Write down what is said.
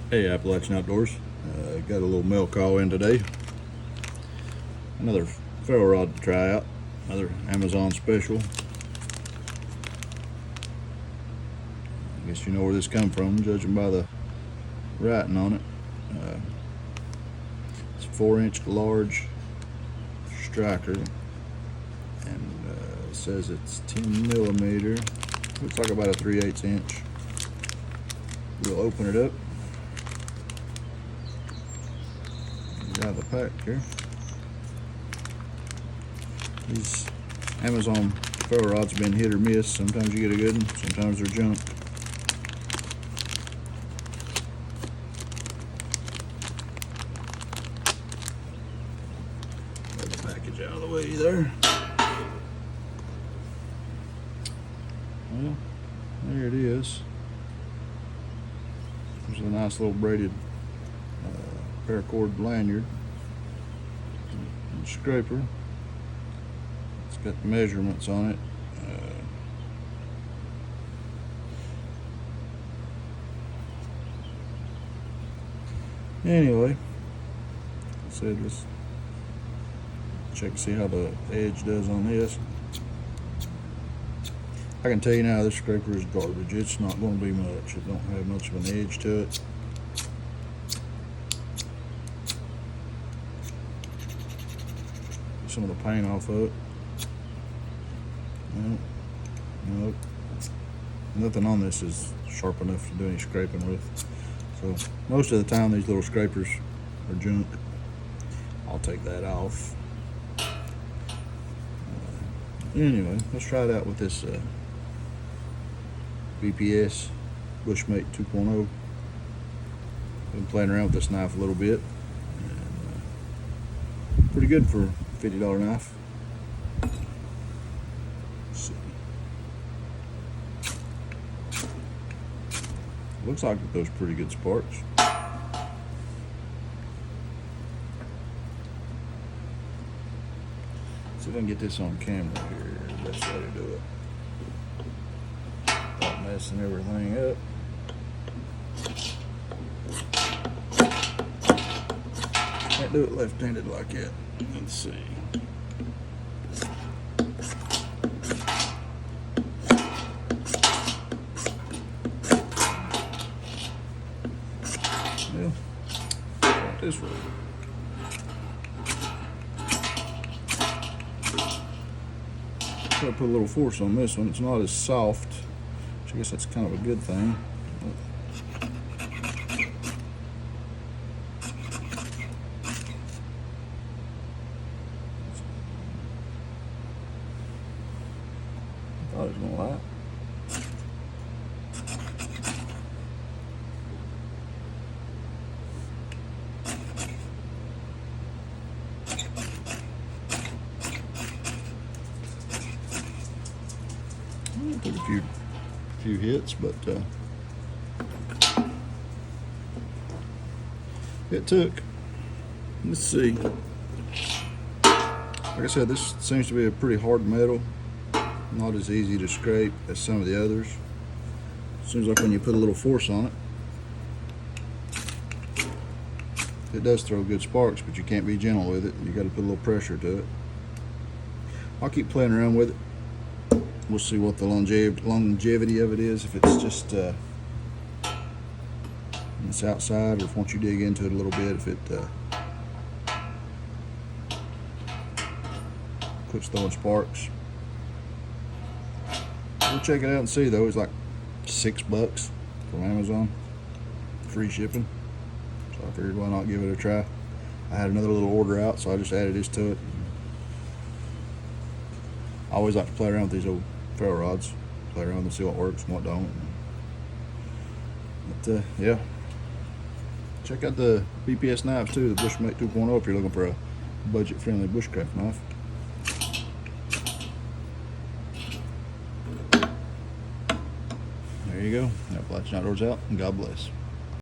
Hey, Appalachian Outdoors. Got a little mail call in today. Another ferro rod to try out. Another Amazon special. I guess you know where this come from, judging by the writing on it. It's a 4-inch large striker, and it says it's 10 millimeter. Looks like about a 3/8 inch. We'll open it up. Out of the pack here. These Amazon ferro rods have been hit or miss. Sometimes you get a good one, sometimes they're junk. Get the package out of the way there. Well, there it is. There's a nice little braided paracord lanyard and scraper. It's got the measurements on it. Anyway, I said let's check and see how the edge does on this. I can tell you now, this scraper is garbage. It's not going to be much. It don't have much of an edge to it. Some of the paint off of it. Nope. Nothing on this is sharp enough to do any scraping with. So most of the time these little scrapers are junk. I'll take that off. Anyway, let's try it out with this BPS Bushmate 2.0. Been playing around with this knife a little bit. And, pretty good for a $50 knife. Let's see. Looks like it goes pretty good sparks. See if I can get this on camera here. Best way to do it. Not messing everything up. Can't do it left-handed like that. Let's see. Well, try this way. Try to put a little force on this one. It's not as soft, which I guess that's kind of a good thing. I thought it was gonna lie. Took a few hits, but it took. Let's see. Like I said, this seems to be a pretty hard metal. Not as easy to scrape as some of the others. Seems like when you put a little force on it does throw good sparks, but you can't be gentle with it. You got to put a little pressure to it. I'll keep playing around with it. We'll see what the longevity of it is. If it's just it's outside, or if once you dig into it a little bit, if it quits throwing sparks. We'll check it out and see though. It's like $6 from Amazon, free shipping. So I figured why not give it a try. I had another little order out, so I just added this to it. I always like to play around with these old ferro rods, play around and see what works and what don't. But yeah, check out the BPS knives too, the Bushmate 2.0, if you're looking for a budget-friendly bushcraft knife. There you go. Appalachian Outdoors out, and God bless.